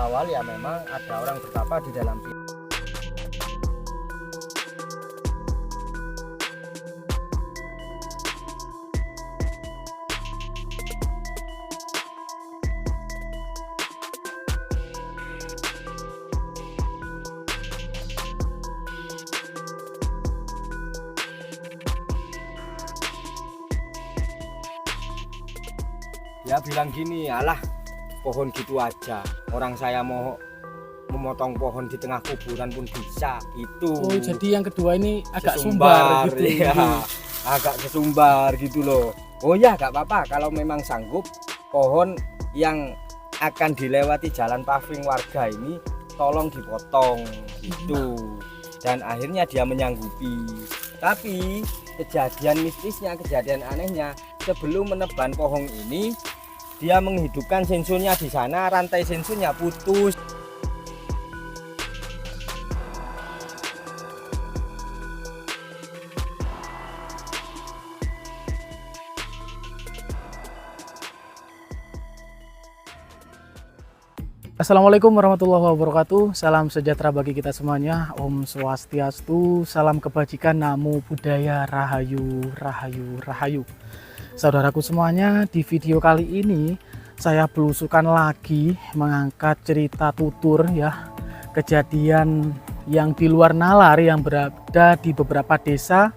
awal ya memang ada orang bertapa di dalam situ. Dia bilang gini, alah pohon gitu aja, orang saya mau memotong pohon di tengah kuburan pun bisa itu. Oh, jadi yang kedua ini agak sumbar gitu ya, agak sesumbar gitu loh. Oh ya gak apa-apa kalau memang sanggup, pohon yang akan dilewati jalan paving warga ini tolong dipotong itu. Dan akhirnya dia menyanggupi. Tapi kejadian mistisnya, kejadian anehnya, sebelum meneban pohon ini dia menghidupkan sensornya di sana, rantai sensornya putus. Assalamualaikum warahmatullahi wabarakatuh. Salam sejahtera bagi kita semuanya. Om Swastiastu, salam kebajikan, namo buddhaya, rahayu, rahayu, rahayu. Saudaraku semuanya, di video kali ini saya belusukan lagi mengangkat cerita tutur ya, kejadian yang di luar nalar yang berada di beberapa desa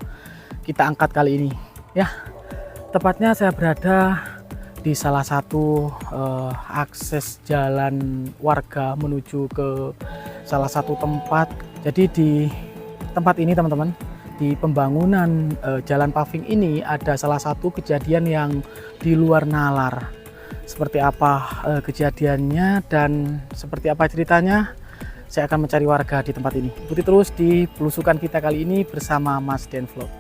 kita angkat kali ini ya. Tepatnya saya berada di salah satu akses jalan warga menuju ke salah satu tempat. Jadi di tempat ini teman-teman, di pembangunan jalan paving ini ada salah satu kejadian yang di luar nalar. Seperti apa kejadiannya dan seperti apa ceritanya, saya akan mencari warga di tempat ini. Ikuti terus di belusukan kita kali ini bersama Mas Den Vlog.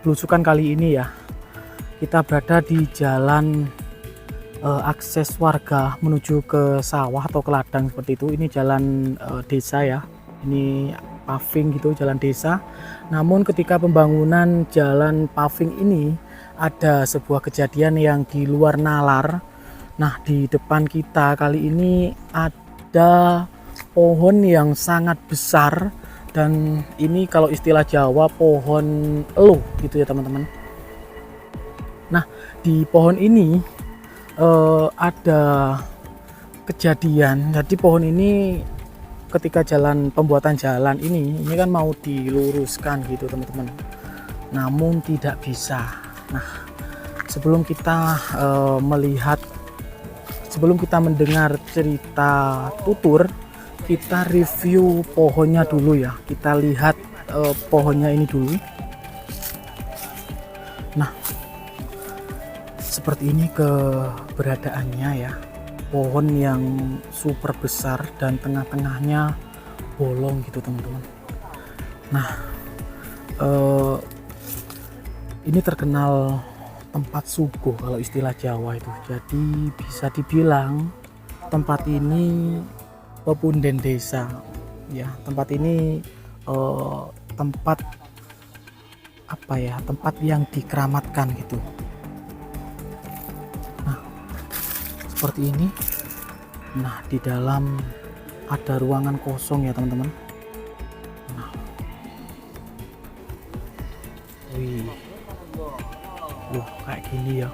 Belusukan kali ini ya, kita berada di jalan akses warga menuju ke sawah atau ke ladang seperti itu. Ini jalan desa ya, ini paving gitu, jalan desa. Namun ketika pembangunan jalan paving ini ada sebuah kejadian yang di luar nalar. Nah, di depan kita kali ini ada pohon yang sangat besar, dan ini kalau istilah Jawa pohon eluh gitu ya teman-teman. Nah, di pohon ini ada kejadian. Jadi pohon ini ketika pembuatan jalan ini kan mau diluruskan gitu teman-teman, namun tidak bisa. Nah, sebelum kita mendengar cerita tutur, kita review pohonnya dulu ya. Kita lihat pohonnya ini dulu. Nah, seperti ini keberadaannya ya. Pohon yang super besar dan tengah-tengahnya bolong gitu teman-teman. Nah, ini terkenal tempat suguh kalau istilah Jawa itu. Jadi bisa dibilang tempat ini pepunden desa ya. Tempat ini tempat apa ya, tempat yang dikeramatkan gitu. Seperti ini. Nah, di dalam ada ruangan kosong ya teman-teman. Nah, wih, kayak gini ya.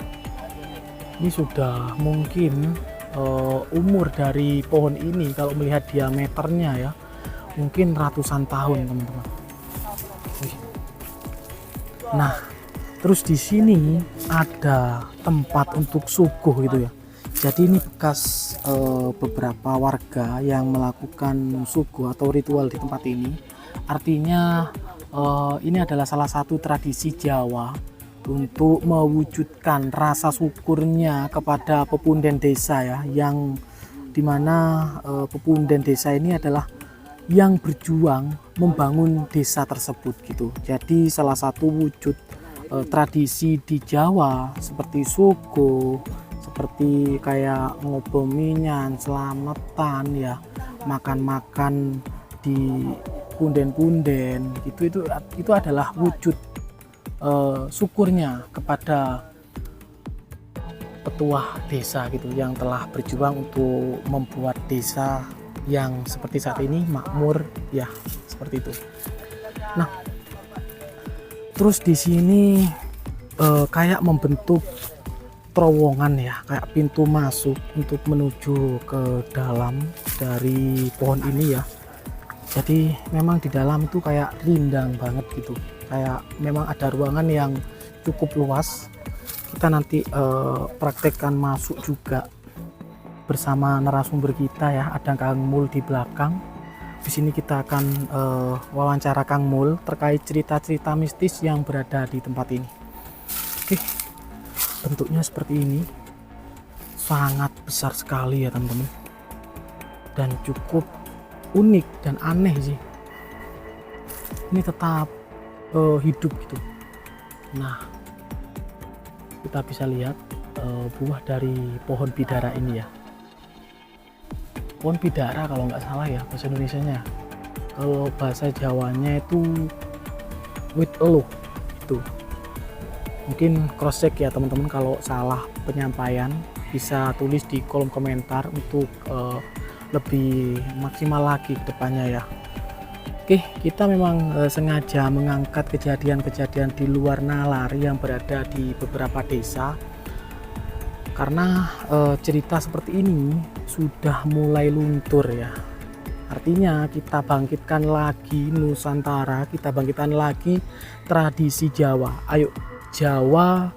Ini sudah mungkin umur dari pohon ini kalau melihat diameternya ya, mungkin ratusan tahun teman-teman. Nah, terus di sini ada tempat untuk suguh gitu ya. Jadi ini bekas beberapa warga yang melakukan suguh atau ritual di tempat ini. Artinya ini adalah salah satu tradisi Jawa untuk mewujudkan rasa syukurnya kepada pepunden desa ya, yang dimana pepunden desa ini adalah yang berjuang membangun desa tersebut gitu. Jadi salah satu wujud tradisi di Jawa seperti suguh, seperti kayak ngobominyan, selamatan ya, makan-makan di punden-punden itu adalah wujud syukurnya kepada petuah desa gitu yang telah berjuang untuk membuat desa yang seperti saat ini makmur ya, seperti itu. Nah, terus di sini kayak membentuk terowongan ya, kayak pintu masuk untuk menuju ke dalam dari pohon ini ya. Jadi memang di dalam itu kayak rindang banget gitu, kayak memang ada ruangan yang cukup luas. Kita nanti praktekkan masuk juga bersama narasumber kita ya, ada Kang Mul di belakang. Di sini kita akan wawancara Kang Mul terkait cerita-cerita mistis yang berada di tempat ini. Oke, bentuknya seperti ini, sangat besar sekali ya teman-teman, dan cukup unik dan aneh sih. Ini tetap hidup gitu. Nah, kita bisa lihat buah dari pohon bidara ini ya. Pohon bidara kalau nggak salah ya bahasa Indonesianya. Kalau bahasa Jawanya itu wit eluh itu. Mungkin cross check ya teman-teman, kalau salah penyampaian bisa tulis di kolom komentar untuk lebih maksimal lagi ke depannya ya. Oke, kita memang sengaja mengangkat kejadian-kejadian di luar nalar yang berada di beberapa desa, karena cerita seperti ini sudah mulai luntur ya. Artinya kita bangkitkan lagi Nusantara, kita bangkitkan lagi tradisi Jawa. Ayo Jawa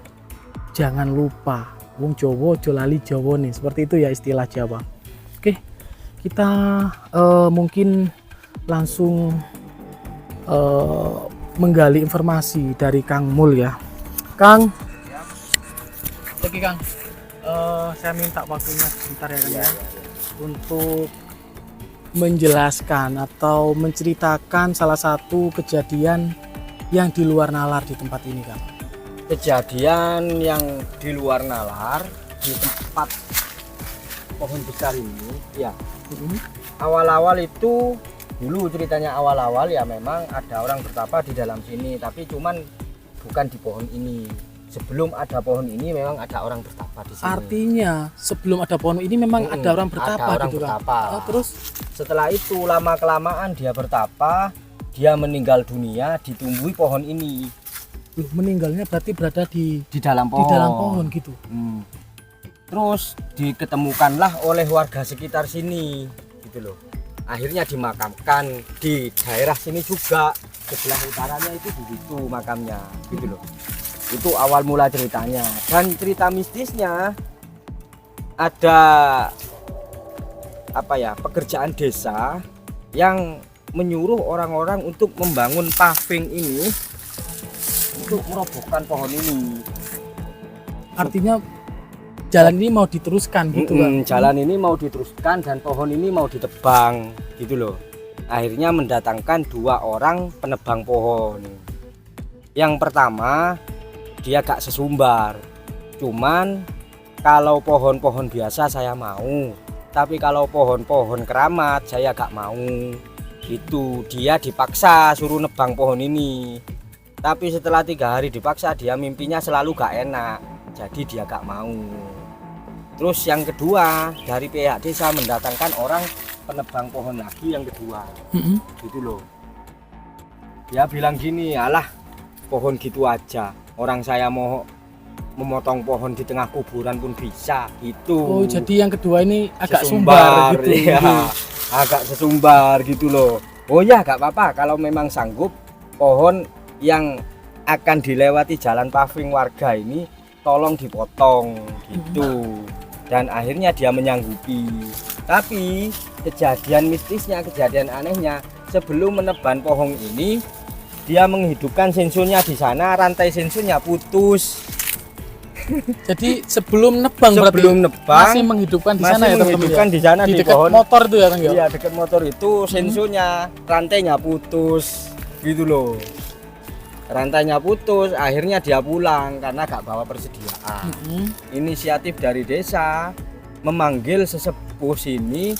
jangan lupa, wong Jawa aja lali Jawa nih, seperti itu ya istilah Jawa. Oke, kita mungkin langsung menggali informasi dari Kang Mul ya. Kang, oke Kang, saya minta waktunya sebentar ya Kang ya, untuk menjelaskan atau menceritakan salah satu kejadian yang di luar nalar di tempat ini Kang. Kejadian yang di luar nalar di tempat pohon besar ini ya. Awal-awal itu dulu ceritanya, awal-awal ya memang ada orang bertapa di dalam sini, tapi cuman bukan di pohon ini. Sebelum ada pohon ini memang ada orang bertapa di sini. Artinya sebelum ada pohon ini memang ada orang bertapa, ada orang gitu bertapa. Kan? Terus setelah itu lama kelamaan dia bertapa, dia meninggal dunia ditumbuhi pohon ini. Meninggalnya berarti berada di dalam pohon. Di dalam pohon gitu. Terus diketemukanlah oleh warga sekitar sini gitu loh. Akhirnya dimakamkan di daerah sini juga, sebelah utaranya itu di situ makamnya gitu loh. Itu awal mula ceritanya. Dan cerita mistisnya ada apa ya, pekerjaan desa yang menyuruh orang-orang untuk membangun paving ini untuk merobohkan pohon ini. Artinya jalan ini mau diteruskan gitu kan? Jalan ini mau diteruskan dan pohon ini mau ditebang gitu loh. Akhirnya mendatangkan 2 orang penebang pohon. Yang pertama dia gak sesumbar, cuman kalau pohon-pohon biasa saya mau, tapi kalau pohon-pohon keramat saya gak mau. Itu dia dipaksa suruh nebang pohon ini, tapi setelah 3 hari dipaksa dia mimpinya selalu gak enak, jadi dia gak mau. Terus yang kedua dari pihak desa mendatangkan orang penebang pohon lagi yang kedua, gitu loh. Dia bilang gini, alah pohon gitu aja, orang saya mau memotong pohon di tengah kuburan pun bisa gitu. Oh, jadi yang kedua ini agak sumbar gitu ya, agak sesumbar gitu loh. Oh ya gak apa-apa kalau memang sanggup, pohon yang akan dilewati jalan paving warga ini tolong dipotong gitu. Dan akhirnya dia menyanggupi. Tapi kejadian mistisnya, kejadian anehnya, sebelum menebang pohon ini dia menghidupkan sensonya di sana, rantai sensonya putus. Jadi sebelum nebang masih menghidupkan di sana ya teman-teman. Di sana di dekat pohon motor itu ya Kang ya. Iya, dekat motor itu sensonya, rantainya putus gitu loh. Rantainya putus, akhirnya dia pulang karena gak bawa persediaan. Inisiatif dari desa memanggil sesepuh sini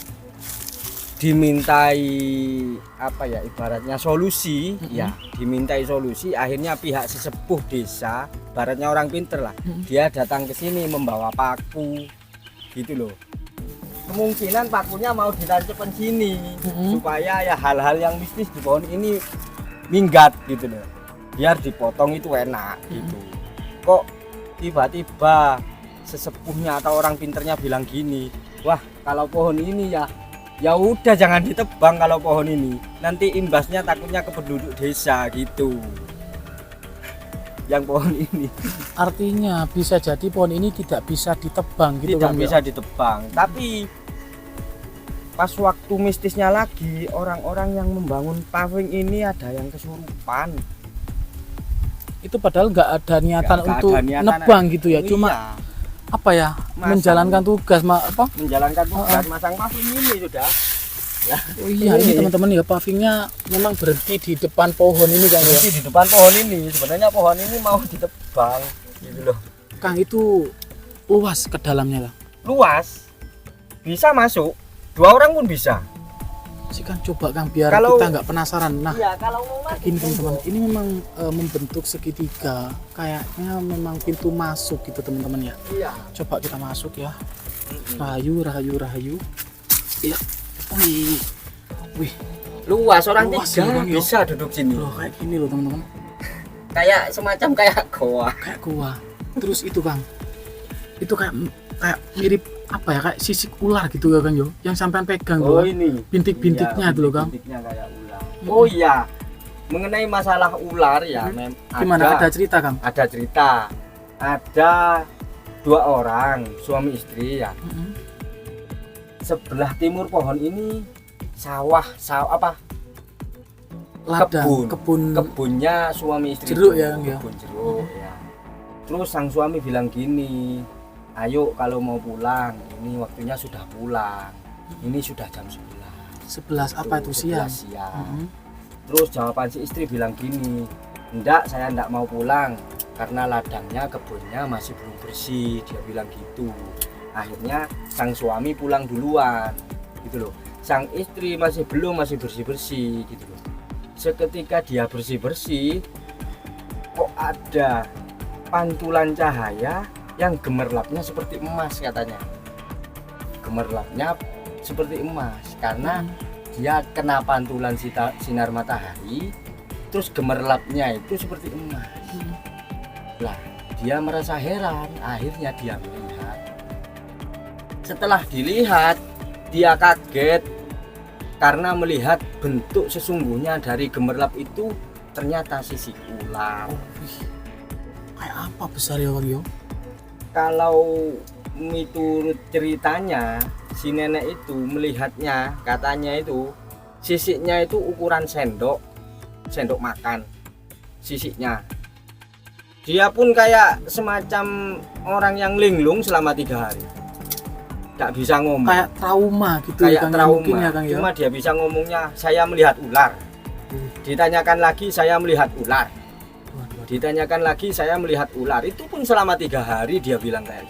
dimintai apa ya ibaratnya solusi, ya dimintai solusi, akhirnya pihak sesepuh desa, ibaratnya orang pinter lah, dia datang ke sini membawa paku gitu loh. Kemungkinan pakunya mau ditancapkan sini supaya ya hal-hal yang mistis di pohon ini minggat gitu loh, biar dipotong itu enak gitu. Kok tiba-tiba sesepuhnya atau orang pinternya bilang gini, wah kalau pohon ini ya udah jangan ditebang, kalau pohon ini nanti imbasnya takutnya ke penduduk desa gitu. Yang pohon ini Artinya bisa jadi pohon ini tidak bisa ditebang gitu tidak kan bisa ya? ditebang, tapi pas waktu mistisnya lagi, orang-orang yang membangun paving ini ada yang kesurupan. Itu padahal nggak ada niatan Nggak untuk ada niatan, nebang gitu ya, iya, cuma apa ya, Masang. menjalankan tugas menjalankan tugas masang paving ini sudah. Oh iya, ini teman-teman ya, pavingnya memang berhenti di depan pohon ini kan ya. Berhenti di depan pohon ini, sebenarnya pohon ini mau ditebang gitu loh. Kang, itu luas ke dalamnya Kang. Luas, bisa masuk 2 orang pun bisa. Sih Kang, coba Kang biar Kalau- kita nggak penasaran. Nah, Iya, kalau mau masuk, ini teman-teman, ini memang membentuk segitiga, kayaknya memang pintu masuk gitu teman-teman ya. iya. Coba kita masuk ya. Rahayu. Iya. Wih, wih, Luas, orang Luas 3 ya, Bang, ya. bisa duduk sini. loh kayak gini loh teman-teman, Kayak semacam kayak goa. kayak gua. Terus itu Kang, itu kayak mirip apa ya, kayak sisik ular gitu ya Kang yo, yang sampean pegang Oh tuh, ini bintik-bintiknya iya, itu loh Kang. bintik-bintiknya kayak ular. Oh iya, mengenai masalah ular ya, Gimana, ada cerita Kang? ada cerita. Ada 2 orang suami istri ya. Sebelah timur pohon ini sawah apa Ladang, kebunnya suami istri Jeruk itu, ya, Kang, ya? kebun jeruk ya. Terus sang suami bilang gini, ayo kalau mau pulang, ini waktunya sudah pulang, ini sudah jam 11. 11 apa itu, siang? 11 siang. Terus jawaban si istri bilang gini, enggak, saya enggak mau pulang karena ladangnya, kebunnya masih belum bersih, dia bilang gitu. Akhirnya sang suami pulang duluan gitu loh, sang istri masih bersih-bersih gitu loh. Seketika dia bersih-bersih, kok ada pantulan cahaya yang gemerlapnya seperti emas katanya. Gemerlapnya seperti emas karena dia kena pantulan sinar matahari, terus gemerlapnya itu seperti emas. Lah, dia merasa heran, akhirnya dia melihat. Setelah dilihat, dia kaget karena melihat bentuk sesungguhnya dari gemerlap itu ternyata sisik ular. Kayak apa besar ya Bang yo? Kalau menurut ceritanya, si nenek itu melihatnya, katanya itu sisiknya itu ukuran sendok makan, sisiknya. Dia pun kayak semacam orang yang linglung selama 3 hari, nggak bisa ngomong, Kayak trauma gitu ya kayak Kang, trauma. mungkin ya Kang ya. Cuma dia bisa ngomongnya, saya melihat ular. Ditanyakan lagi, saya melihat ular. Waduh. Ditanyakan lagi, saya melihat ular. Itu pun selama 3 hari dia bilang kayak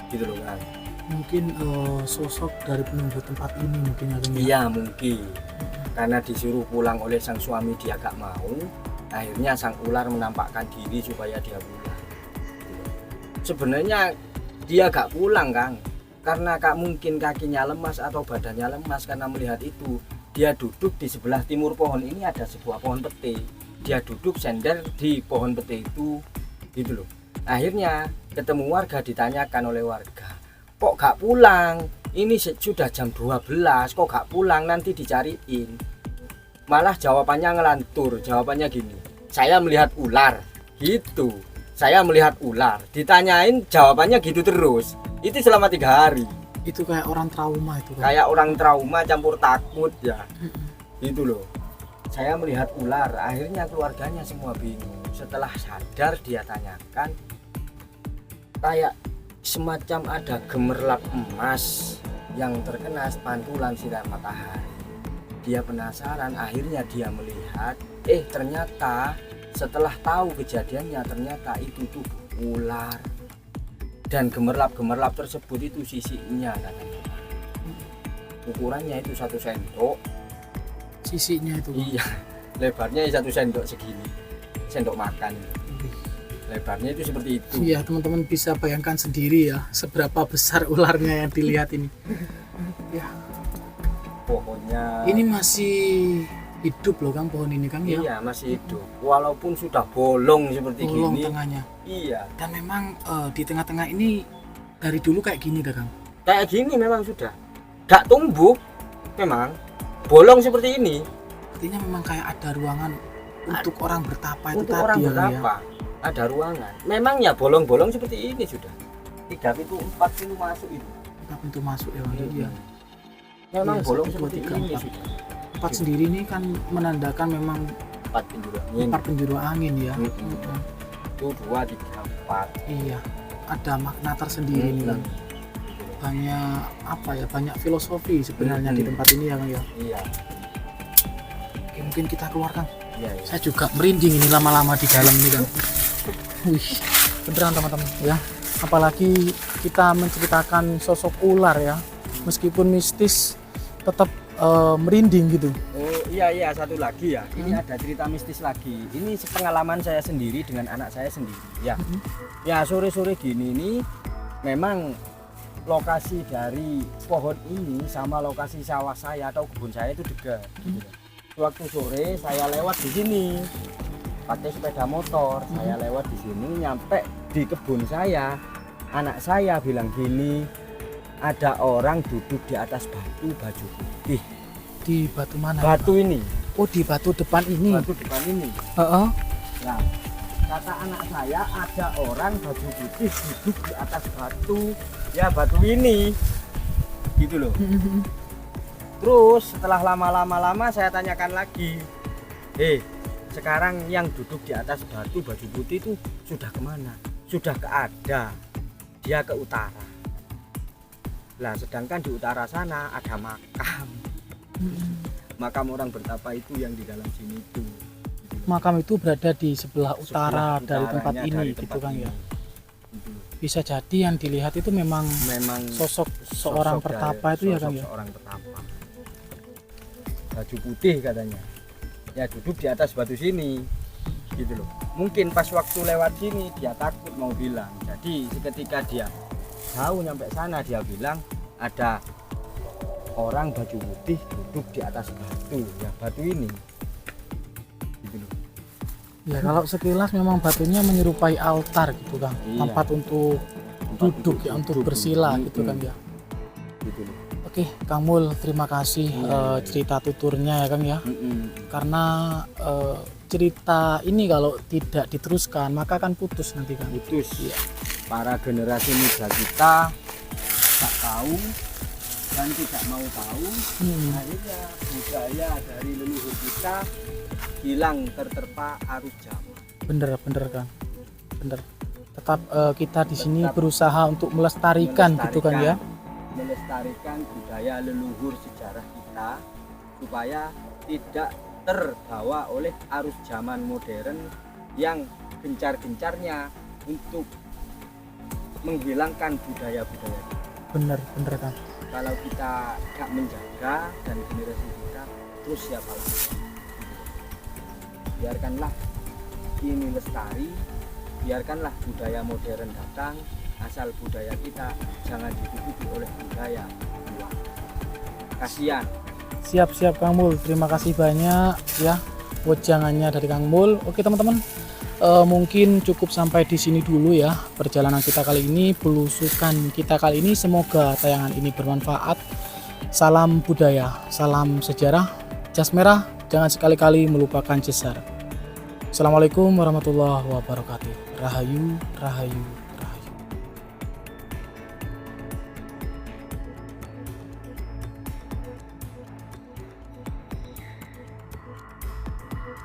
gitu loh kan. Mungkin sosok dari penunggu tempat ini mungkin ya Kang ya. Iya mungkin, karena disuruh pulang oleh sang suami dia gak mau, akhirnya sang ular menampakkan diri supaya dia pulang. Sebenarnya dia gak pulang Kang, karena mungkin kakinya lemas atau badannya lemas karena melihat itu. Dia duduk di sebelah timur pohon ini, ada sebuah pohon pete. Dia duduk sender di pohon pete itu gitu loh. Akhirnya ketemu warga, ditanyakan oleh warga, kok gak pulang? Ini sudah jam 12, kok gak pulang, nanti dicariin. Malah jawabannya ngelantur, jawabannya gini, saya melihat ular gitu, saya melihat ular. Ditanyain jawabannya gitu terus, itu selama 3 hari. Itu kayak orang trauma itu Kang. Kayak orang trauma campur takut ya, itu loh. Saya melihat ular, akhirnya keluarganya semua bingung. Setelah sadar dia tanyakan, kayak semacam ada gemerlap emas yang terkena pantulan sinar matahari. Dia penasaran, akhirnya dia melihat, ternyata setelah tahu kejadiannya, ternyata itu tuh ular. Dan gemerlap-gemerlap tersebut itu sisiknya katanya. ukurannya itu 1 sendok. Sisinya itu. Iya, lebarnya 1 sendok segini, sendok makan. Lebarnya itu seperti itu. Iya, teman-teman bisa bayangkan sendiri ya seberapa besar ularnya yang dilihat ini. Ya, Pohonnya ini masih hidup loh Kang, pohon ini Kang ya. iya masih hidup, walaupun sudah bolong seperti Bolong gini. tengahnya. Iya, Dan memang di tengah-tengah ini dari dulu kayak gini Kang. kayak gini memang sudah gak tumbuh, memang bolong seperti ini. Artinya memang kayak ada ruangan untuk orang bertapa itu Untuk tadi orang ya, Kang, ya. berapa ada ruangan, memang ya bolong-bolong seperti ini sudah 3 pintu 4 pintu masuk itu. Kita pintu masuk ya Kang. Iya. Memang Iya, bolong 1, 2, seperti 3, ini 4. sudah. Tempat sendiri ini kan menandakan memang 4 pintu angin 4 penjuru angin ya. itu 2 3 4. Iya, ada makna tersendiri nih Kang. Banyak apa ya, banyak filosofi sebenarnya di tempat ini ya Kang ya. Iya, Oke, mungkin kita keluar Kang. iya. Saya juga merinding ini lama-lama di dalam ini Kang. Wih, beneran teman-teman ya. Apalagi kita menceritakan sosok ular ya, meskipun mistis tetap merinding gitu. Oh iya, satu lagi ya. Ini ada cerita mistis lagi. Ini pengalaman saya sendiri dengan anak saya sendiri ya. Ya sore-sore gini nih memang lokasi dari pohon ini sama lokasi sawah saya atau kebun saya itu dekat. Gitu. Waktu sore saya lewat di sini pakai sepeda motor, saya lewat di sini nyampe di kebun saya. Anak saya bilang gini, ada orang duduk di atas batu baju putih. Di batu mana? Batu ini, Oh, di batu depan ini. batu depan ini. Heeh. Nah, kata anak saya ada orang baju putih duduk di atas batu, ya batu ini, gitu loh. Terus setelah lama saya tanyakan lagi, sekarang yang duduk di atas batu baju putih itu sudah kemana? Sudah ke ada, dia ke utara. Lah sedangkan di utara sana ada makam. Makam orang bertapa itu yang di dalam sini itu. Makam itu berada di sebelah utara dari tempat utaranya ini dari gitu tempat Kang ya. ini. Gitu. Bisa jadi yang dilihat itu memang sosok seorang sosok pertapa dari- itu ya Kang sosok ya. seorang pertapa. Baju putih katanya. Ya duduk di atas batu sini. Gitu loh. Mungkin pas waktu lewat sini dia takut mau bilang. Jadi ketika dia jauh nyampe sana dia bilang ada orang baju putih duduk di atas batu. Ya batu ini. Gitu loh. Ya kalau sekilas memang batunya menyerupai altar gitu Kang. Iya. Tempat untuk duduk ya, untuk bersila gitu kan ya. Gitu loh. Oke, Kang Mul, terima kasih cerita tuturnya ya Kang ya. Karena cerita ini kalau tidak diteruskan maka akan putus nanti Kang. Putus. Para generasi muda kita tak tahu dan tidak mau tahu, akhirnya budaya dari leluhur kita hilang terterpa arus zaman. Bener Kang, bener. Tetap kita di sini berusaha untuk melestarikan gitu kan ya. Melestarikan budaya leluhur sejarah kita supaya tidak terbawa oleh arus zaman modern yang gencar-gencarnya untuk menghilangkan budaya-budaya kita. Bener Kang. Kalau kita gak menjaga dan generasi kita, terus siapa lagi? Biarkanlah ini lestari, biarkanlah budaya modern datang, asal budaya kita jangan ditutupi oleh budaya luar. Kasihan. Siap Kang Mul, terima kasih banyak ya wejangannya dari Kang Mul. Oke teman-teman, mungkin cukup sampai di sini dulu ya perjalanan kita kali ini, belusukan kita kali ini. Semoga tayangan ini bermanfaat. Salam budaya, salam sejarah, jas merah, jangan sekali-kali melupakan cesar. Assalamualaikum warahmatullahi wabarakatuh. Rahayu, rahayu.